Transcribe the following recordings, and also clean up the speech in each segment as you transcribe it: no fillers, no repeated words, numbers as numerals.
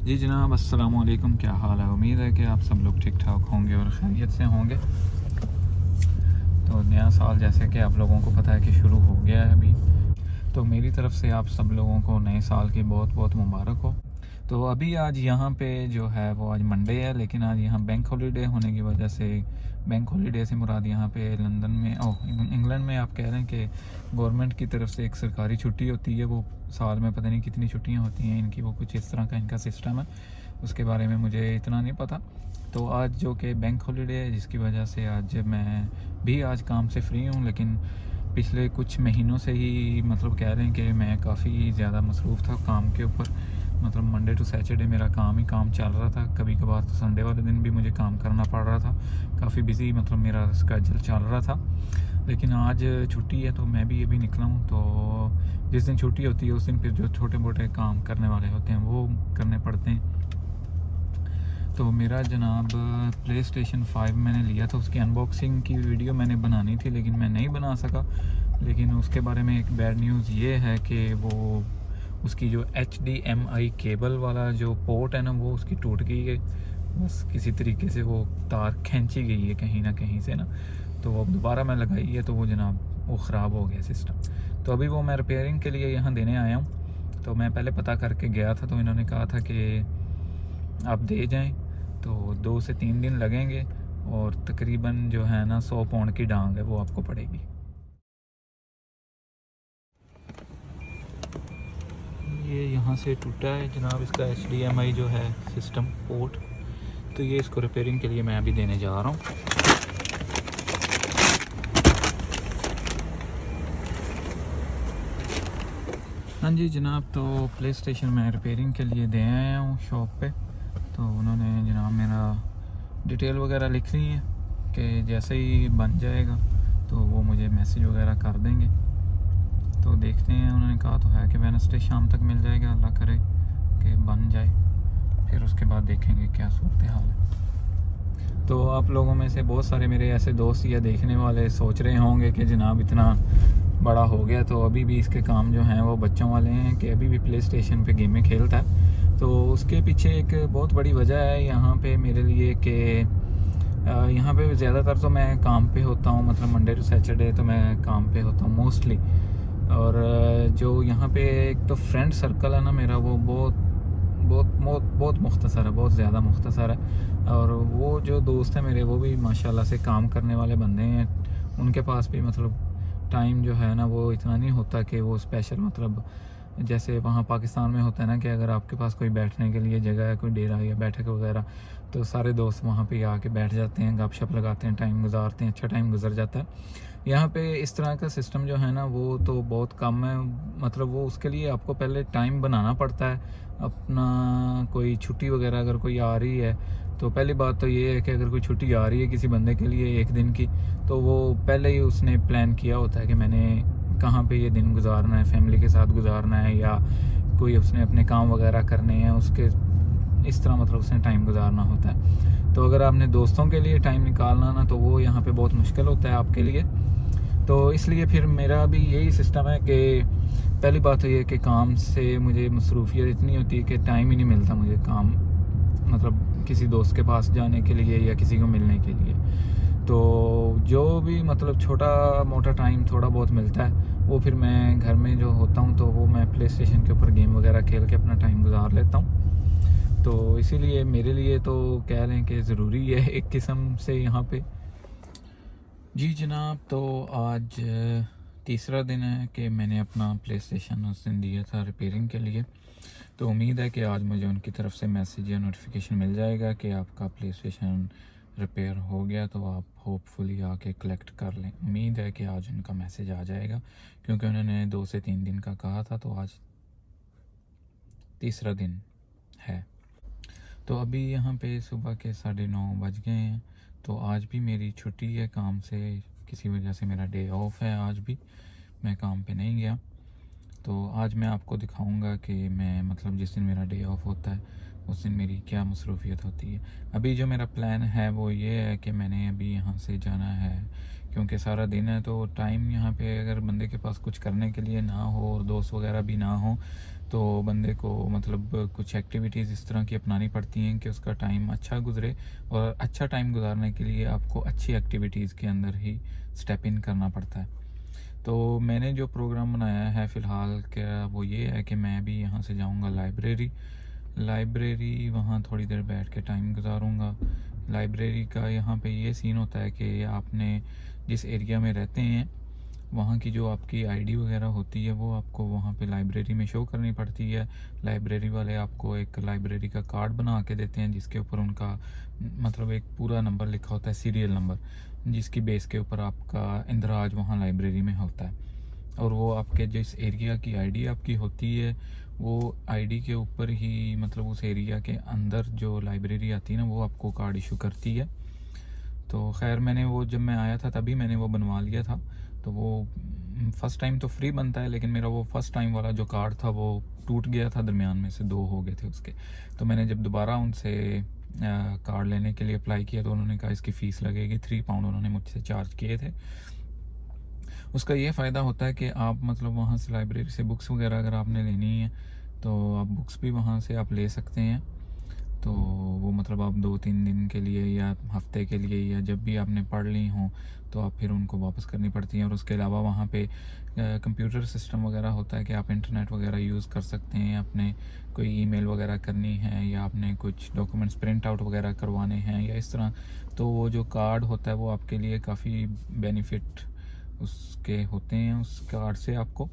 जी जनाब, अस्सलाम वालेकुम। क्या हाल है? उम्मीद है कि आप सब लोग ठीक ठाक होंगे और खैरियत से होंगे। तो नया साल जैसे कि आप लोगों को पता है कि शुरू हो गया है अभी, तो मेरी तरफ़ से आप सब लोगों को नए साल की बहुत बहुत मुबारक हो। तो अभी आज यहाँ पे जो है वो आज मंडे है, लेकिन आज यहाँ बैंक हॉलीडे होने की वजह से, बैंक हॉलीडे से मुराद यहाँ पे लंदन में इंग्लैंड में आप कह रहे हैं कि गवर्नमेंट की तरफ से एक सरकारी छुट्टी होती है। वो साल में पता नहीं कितनी छुट्टियाँ होती हैं इनकी, वो कुछ इस तरह का इनका सिस्टम है। उसके बारे में मुझे इतना नहीं पता। तो आज जो कि बैंक हॉलीडे है, जिसकी वजह से आज मैं भी आज काम से फ्री हूँ, लेकिन पिछले कुछ महीनों से ही मतलब कह रहे हैं कि मैं काफ़ी ज़्यादा मसरूफ़ था काम के ऊपर। मतलब मंडे टू सैटरडे मेरा काम ही काम चल रहा था। कभी कभार तो संडे वाले दिन भी मुझे काम करना पड़ रहा था। काफ़ी बिज़ी मतलब मेरा स्केजूल चल रहा था। लेकिन आज छुट्टी है तो मैं भी अभी निकला हूँ। तो जिस दिन छुट्टी होती है उस दिन फिर जो छोटे मोटे काम करने वाले होते हैं वो करने पड़ते हैं। तो मेरा जनाब प्ले स्टेशन 5 मैंने लिया था, उसकी अनबॉक्सिंग की वीडियो मैंने बनानी थी लेकिन मैं नहीं बना सका। लेकिन उसके बारे में एक बैड न्यूज़ ये है कि वो उसकी जो HDMI केबल वाला जो पोर्ट है ना, वो उसकी टूट गई है। बस किसी तरीके से वो तार खींची गई है कहीं ना कहीं से ना, तो अब दोबारा मैं लगाई है तो वो जनाब वो ख़राब हो गया सिस्टम। तो अभी वो मैं रिपेयरिंग के लिए यहाँ देने आया हूँ। तो मैं पहले पता करके गया था, तो इन्होंने कहा था कि आप दे जाएं तो 2 से 3 दिन लगेंगे और तकरीबन जो है ना 100 पाउंड की डांग है वो आपको पड़ेगी। ये यहाँ से टूटा है जनाब इसका HDMI जो है सिस्टम पोर्ट। तो ये इसको रिपेयरिंग के लिए मैं अभी देने जा रहा हूँ। हाँ जी जनाब, तो प्ले स्टेशन मैं रिपेयरिंग के लिए दे आया हूँ शॉप पे। तो उन्होंने जनाब मेरा डिटेल वगैरह लिख ली है कि जैसे ही बन जाएगा तो वो मुझे मैसेज वगैरह कर देंगे। तो देखते हैं, उन्होंने कहा तो है कि वेडनेसडे शाम तक मिल जाएगा, अल्लाह करे कि बन जाए। फिर उसके बाद देखेंगे क्या सूरत हाल है। तो आप लोगों में से बहुत सारे मेरे ऐसे दोस्त या देखने वाले सोच रहे होंगे कि जनाब इतना बड़ा हो गया तो अभी भी इसके काम जो हैं वो बच्चों वाले हैं, कि अभी भी प्ले स्टेशन पे गेमें खेलता है। तो उसके पीछे एक बहुत बड़ी वजह है यहाँ पे मेरे लिए कि यहाँ पे ज़्यादातर तो मैं काम पे होता हूँ, मतलब मंडे टू सैटरडे तो मैं काम पे होता हूँ मोस्टली। और जो यहाँ पे एक तो फ्रेंड सर्कल है ना मेरा, वो बहुत बहुत बहुत बहुत मुख्तसर है, बहुत ज़्यादा मुख्तसर है। और वो जो दोस्त हैं मेरे वो भी माशाल्लाह से काम करने वाले बंदे हैं। उनके पास भी मतलब टाइम जो है ना वो इतना नहीं होता कि वो स्पेशल मतलब जैसे वहाँ पाकिस्तान में होता है ना कि अगर आपके पास कोई बैठने के लिए जगह है, कोई डेरा या बैठक वगैरह, तो सारे दोस्त वहाँ पे आके बैठ जाते हैं, गपशप लगाते हैं, टाइम गुजारते हैं, अच्छा टाइम गुजर जाता है। यहाँ पे इस तरह का सिस्टम जो है ना वो तो बहुत कम है। मतलब वो उसके लिए आपको पहले टाइम बनाना पड़ता है अपना। कोई छुट्टी वगैरह अगर कोई आ रही है तो पहली बात तो ये है कि अगर कोई छुट्टी आ रही है किसी बंदे के लिए एक दिन की, तो वो पहले ही उसने प्लान किया होता है कि मैंने कहाँ पे ये दिन गुजारना है, फैमिली के साथ गुजारना है या कोई उसने अपने काम वगैरह करने हैं उसके, इस तरह मतलब उसने टाइम गुजारना होता है। तो अगर आपने दोस्तों के लिए टाइम निकालना ना तो वो यहाँ पे बहुत मुश्किल होता है आपके लिए। तो इसलिए फिर मेरा भी यही सिस्टम है कि पहली बात तो ये कि काम से मुझे मसरूफियत इतनी होती है कि टाइम ही नहीं मिलता मुझे काम, मतलब किसी दोस्त के पास जाने के लिए या किसी को मिलने के लिए। तो जो भी मतलब छोटा मोटा टाइम थोड़ा बहुत मिलता है वो फिर मैं घर में जो होता हूँ तो वो मैं प्ले स्टेशन के ऊपर गेम वगैरह खेल के अपना टाइम गुजार लेता हूँ। तो इसीलिए मेरे लिए तो कह लें कि ज़रूरी है एक किस्म से यहाँ पे। जी जनाब, तो आज तीसरा दिन है कि मैंने अपना प्ले स्टेशन उस दिन दिया था रिपेयरिंग के लिए। तो उम्मीद है कि आज मुझे उनकी तरफ से मैसेज या नोटिफिकेशन मिल जाएगा कि आपका प्ले स्टेशन रिपेयर हो गया, तो आप होपफुली आके कलेक्ट कर लें। उम्मीद है कि आज उनका मैसेज आ जाएगा, क्योंकि उन्होंने 2 से 3 दिन का कहा था, तो आज तीसरा दिन है। तो अभी यहाँ पे सुबह के 9:30 बज गए हैं। तो आज भी मेरी छुट्टी है काम से, किसी वजह से मेरा डे ऑफ है, आज भी मैं काम पे नहीं गया। तो आज मैं आपको दिखाऊंगा कि मैं मतलब जिस दिन मेरा डे ऑफ होता है उस दिन मेरी क्या मसरूफियत होती है। अभी जो मेरा प्लान है वो ये है कि मैंने अभी यहाँ से जाना है क्योंकि सारा दिन है तो टाइम यहाँ पे अगर बंदे के पास कुछ करने के लिए ना हो और दोस्त वगैरह भी ना हो तो बंदे को मतलब कुछ एक्टिविटीज़ इस तरह की अपनानी पड़ती हैं कि उसका टाइम अच्छा गुजरे। और अच्छा टाइम गुजारने के लिए आपको अच्छी एक्टिविटीज़ के अंदर ही स्टेप इन करना पड़ता है। तो मैंने जो प्रोग्राम बनाया है फ़िलहाल क्या वो ये है कि मैं भी यहाँ से जाऊँगा लाइब्रेरी वहाँ थोड़ी देर बैठ के टाइम गुजारूँगा। लाइब्रेरी का यहाँ पे ये सीन होता है कि आपने जिस एरिया में रहते हैं वहाँ की जो आपकी आईडी वगैरह होती है वो आपको वहाँ पे लाइब्रेरी में शो करनी पड़ती है। लाइब्रेरी वाले आपको एक लाइब्रेरी का कार्ड बना के देते हैं जिसके ऊपर उनका मतलब एक पूरा नंबर लिखा होता है, सीरियल नंबर, जिसकी बेस के ऊपर आपका इंदराज वहाँ लाइब्रेरी में होता है। और वो आपके जिस एरिया की आईडी आपकी होती है वो आईडी के ऊपर ही मतलब उस एरिया के अंदर जो लाइब्रेरी आती है ना वो आपको कार्ड इशू करती है। तो खैर मैंने वो जब मैं आया था तभी मैंने वो बनवा लिया था। तो वो फ़र्स्ट टाइम तो फ्री बनता है, लेकिन मेरा वो फ़र्स्ट टाइम वाला जो कार्ड था वो टूट गया था, दरमियान में से 2 हो गए थे उसके। तो मैंने जब दोबारा उनसे कार्ड लेने के लिए अप्लाई किया तो उन्होंने कहा इसकी फ़ीस लगेगी, 3 पाउंड उन्होंने मुझसे चार्ज किए थे। उसका ये फ़ायदा होता है कि आप मतलब वहाँ से लाइब्रेरी से बुक्स वगैरह अगर आपने लेनी है तो आप बुक्स भी वहाँ से आप ले सकते हैं। तो वो मतलब आप 2-3 दिन के लिए या हफ्ते के लिए या जब भी आपने पढ़ ली हों तो आप फिर उनको वापस करनी पड़ती हैं। और उसके अलावा वहाँ पे कंप्यूटर सिस्टम वगैरह होता है कि आप इंटरनेट वगैरह यूज़ कर सकते हैं, आपने कोई ईमेल वगैरह करनी है या आपने कुछ डॉक्यूमेंट्स प्रिंट आउट वगैरह करवाने हैं या इस तरह। तो वो जो कार्ड होता है वो आपके लिए काफ़ी बेनिफिट उसके होते हैं उस कार्ड से आपको।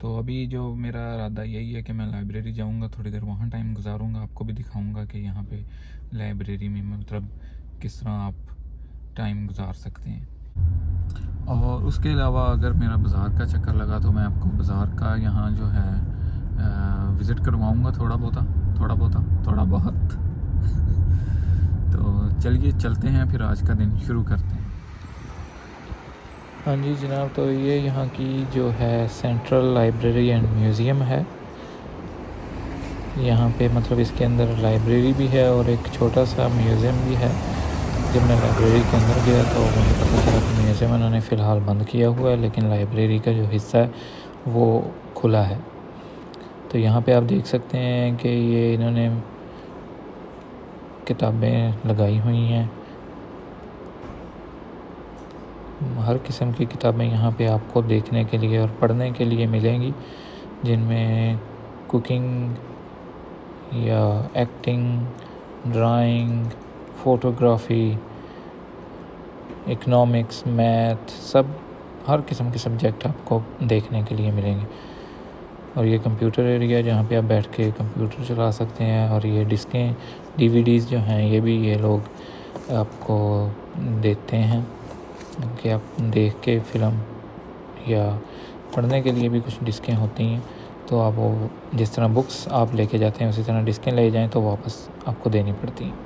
तो अभी जो मेरा इरादा यही है कि मैं लाइब्रेरी जाऊंगा, थोड़ी देर वहाँ टाइम गुजारूंगा, आपको भी दिखाऊंगा कि यहाँ पे लाइब्रेरी में मतलब किस तरह आप टाइम गुजार सकते हैं। और उसके अलावा अगर मेरा बाज़ार का चक्कर लगा तो मैं आपको बाज़ार का यहाँ जो है विज़िट करवाऊँगा थोड़ा बहुत तो चलिए चलते हैं फिर आज का दिन शुरू करते हैं। हाँ जी जनाब, तो ये यहाँ की जो है सेंट्रल लाइब्रेरी एंड म्यूज़ियम है। यहाँ पे मतलब इसके अंदर लाइब्रेरी भी है और एक छोटा सा म्यूज़ियम भी है। जब मैं लाइब्रेरी के अंदर गया तो मुझे पता चला कि म्यूज़ियम उन्होंने फ़िलहाल बंद किया हुआ है, लेकिन लाइब्रेरी का जो हिस्सा है वो खुला है। तो यहाँ पे आप देख सकते हैं कि ये इन्होंने किताबें लगाई हुई हैं, हर किस्म की किताबें यहाँ पे आपको देखने के लिए और पढ़ने के लिए मिलेंगी, जिनमें कुकिंग या acting, drawing, photography, economics, math, सब हर किस्म के सब्जेक्ट आपको देखने के लिए मिलेंगे। और ये कंप्यूटर एरिया जहाँ पे आप बैठ के कंप्यूटर चला सकते हैं। और ये डिस्कें DVDs जो हैं ये भी ये लोग आपको देते हैं कि आप देख के फ़िल्म या पढ़ने के लिए भी कुछ डिस्कें होती हैं। तो आप वो जिस तरह बुक्स आप लेके जाते हैं उसी तरह डिस्कें ले जाएं तो वापस आपको देनी पड़ती हैं।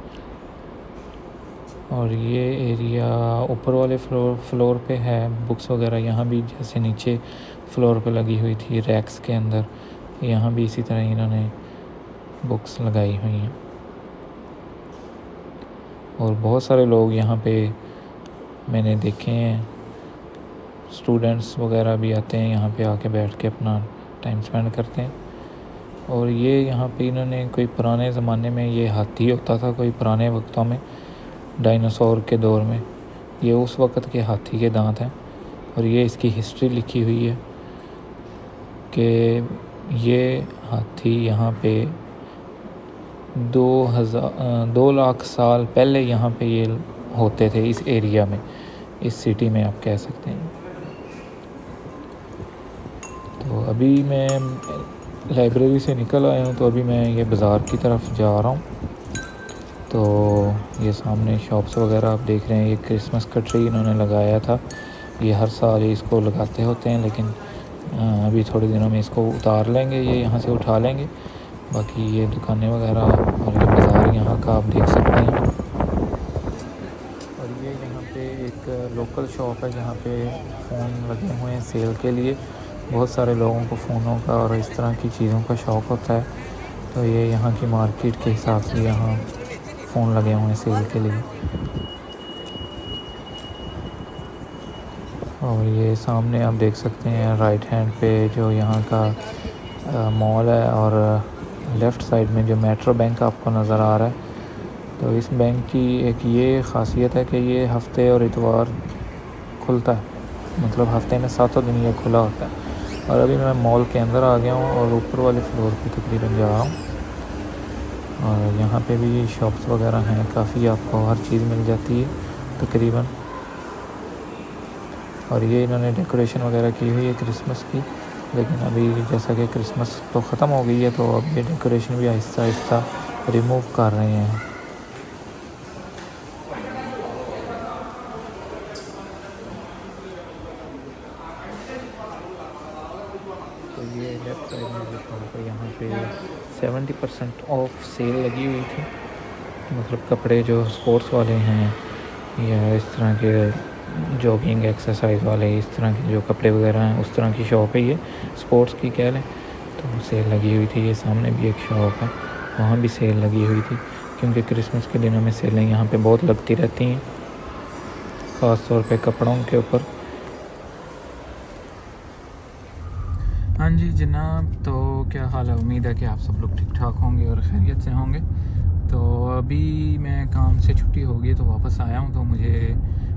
और ये एरिया ऊपर वाले फ्लोर पे है बुक्स वगैरह, यहाँ भी जैसे नीचे फ्लोर पे लगी हुई थी रैक्स के अंदर, यहाँ भी इसी तरह इन्होंने बुक्स लगाई हुई हैं। और बहुत सारे लोग यहाँ पे मैंने देखे हैं, स्टूडेंट्स वगैरह भी आते हैं यहाँ पे आके बैठ के अपना टाइम स्पेंड करते हैं। और ये यहाँ पे इन्होंने कोई पुराने ज़माने में ये हाथी होता था, कोई पुराने वक्तों में डायनासोर के दौर में, ये उस वक़्त के हाथी के दांत हैं। और ये इसकी हिस्ट्री लिखी हुई है कि ये हाथी यहाँ पे 2 लाख साल पहले यहाँ पे ये होते थे इस एरिया में, इस सिटी में आप कह सकते हैं। तो अभी मैं लाइब्रेरी से निकल आया हूँ, तो अभी मैं ये बाज़ार की तरफ जा रहा हूँ। तो ये सामने शॉप्स वगैरह आप देख रहे हैं, ये क्रिसमस का ट्री इन्होंने लगाया था, ये हर साल इसको लगाते होते हैं, लेकिन अभी थोड़े दिनों में इसको उतार लेंगे, ये यहाँ से उठा लेंगे। बाकी ये दुकानें वगैरह और ये बाज़ार यहाँ का आप देख सकते हैं। और ये यहाँ पे एक लोकल शॉप है जहाँ पे फ़ोन लगे हुए हैं सेल के लिए। बहुत सारे लोगों को फ़ोनों का और इस तरह की चीज़ों का शौक़ होता है, तो ये यहाँ की मार्केट के हिसाब से यहाँ फ़ोन लगे हुए हैं सेल के लिए। और ये सामने आप देख सकते हैं राइट हैंड पे जो यहाँ का मॉल है, और लेफ़्ट साइड में जो मेट्रो बैंक आपको नज़र आ रहा है। तो इस बैंक की एक ये ख़ासियत है कि ये हफ्ते और इतवार खुलता है, मतलब हफ्ते में 7 दिन ये खुला होता है। और अभी मैं मॉल के अंदर आ गया हूँ और ऊपर वाले फ्लोर पे तकरीबन जा रहा हूँ। और यहाँ पे भी शॉप्स वगैरह हैं काफ़ी, आपको हर चीज़ मिल जाती है तकरीबन। और ये इन्होंने डेकोरेशन वगैरह की हुई है क्रिसमस की, लेकिन अभी जैसा कि क्रिसमस तो ख़त्म हो गई है, तो अब ये डेकोरेशन भी आहिस्ता आहिस्ता रिमूव कर रहे हैं। तो ये लेफ्ट साइड में जो शॉप है, यहाँ पे 70% ऑफ सेल लगी हुई थी। मतलब कपड़े जो स्पोर्ट्स वाले हैं या इस तरह के जॉगिंग एक्सरसाइज वाले, इस तरह के जो कपड़े वगैरह हैं, उस तरह की शॉप है ये, स्पोर्ट्स की कह लें। तो सेल लगी हुई थी। ये सामने भी एक शॉप है, वहाँ भी सेल लगी हुई थी, क्योंकि क्रिसमस के दिनों में सेलें यहाँ पे बहुत लगती रहती हैं, ख़ास तौर पे कपड़ों के ऊपर। हाँ जी जनाब, तो क्या हाल है? उम्मीद है कि आप सब लोग ठीक ठाक होंगे और खैरियत से होंगे। तो अभी मैं काम से छुट्टी हो गई तो वापस आया हूँ। तो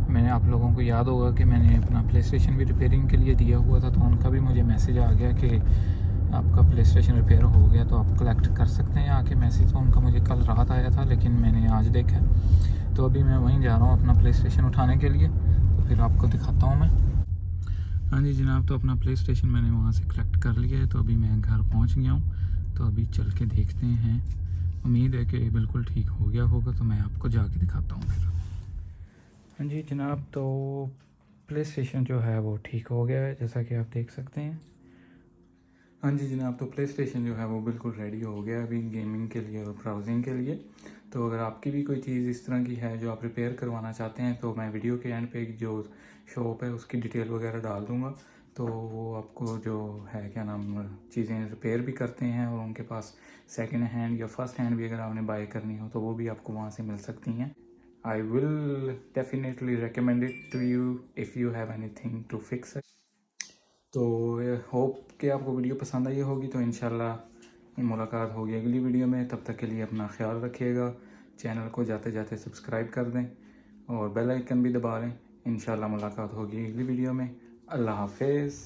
मैंने आप लोगों को याद होगा कि मैंने अपना प्ले स्टेशन भी रिपेयरिंग के लिए दिया हुआ था, तो उनका भी मुझे मैसेज आ गया कि आपका प्ले स्टेशन रिपेयर हो गया, तो आप कलेक्ट कर सकते हैं आके। मैसेज तो उनका मुझे कल रात आया था, लेकिन मैंने आज देखा। तो अभी मैं वहीं जा रहा हूँ अपना प्ले स्टेशन उठाने के लिए, तो फिर आपको दिखाता हूँ मैं। हाँ जी जनाब, तो अपना प्ले स्टेशन मैंने वहाँ से कलेक्ट कर लिया है। तो अभी मैं घर पहुँच गया हूँ, तो अभी चल के देखते हैं। उम्मीद है कि बिल्कुल ठीक हो गया होगा, तो मैं आपको जाके दिखाता हूँ फिर। हाँ जी जनाब, तो प्ले स्टेशन जो है वो ठीक हो गया है, जैसा कि आप देख सकते हैं। हाँ जी जनाब, तो प्ले स्टेशन जो है वो बिल्कुल रेडी हो गया अभी गेमिंग के लिए और ब्राउजिंग के लिए। तो अगर आपकी भी कोई चीज़ इस तरह की है जो आप रिपेयर करवाना चाहते हैं, तो मैं वीडियो के एंड पे जो शॉप है उसकी डिटेल वगैरह डाल दूँगा। तो वो आपको जो है क्या नाम चीज़ें रिपेयर भी करते हैं, और उनके पास सेकेंड हैंड या फर्स्ट हैंड भी अगर आपने बाय करनी हो तो वो भी आपको वहाँ से मिल सकती हैं। I will definitely recommend it to you if you have anything to fix it. तो होप कि आपको वीडियो पसंद आई होगी। तो इंशाल्लाह मुलाकात होगी अगली वीडियो में। तब तक के लिए अपना ख्याल रखिएगा। चैनल को जाते जाते सब्सक्राइब कर दें और बेल आइकन भी दबा लें। इंशाल्लाह मुलाकात होगी अगली वीडियो में। अल्लाह हाफिज़।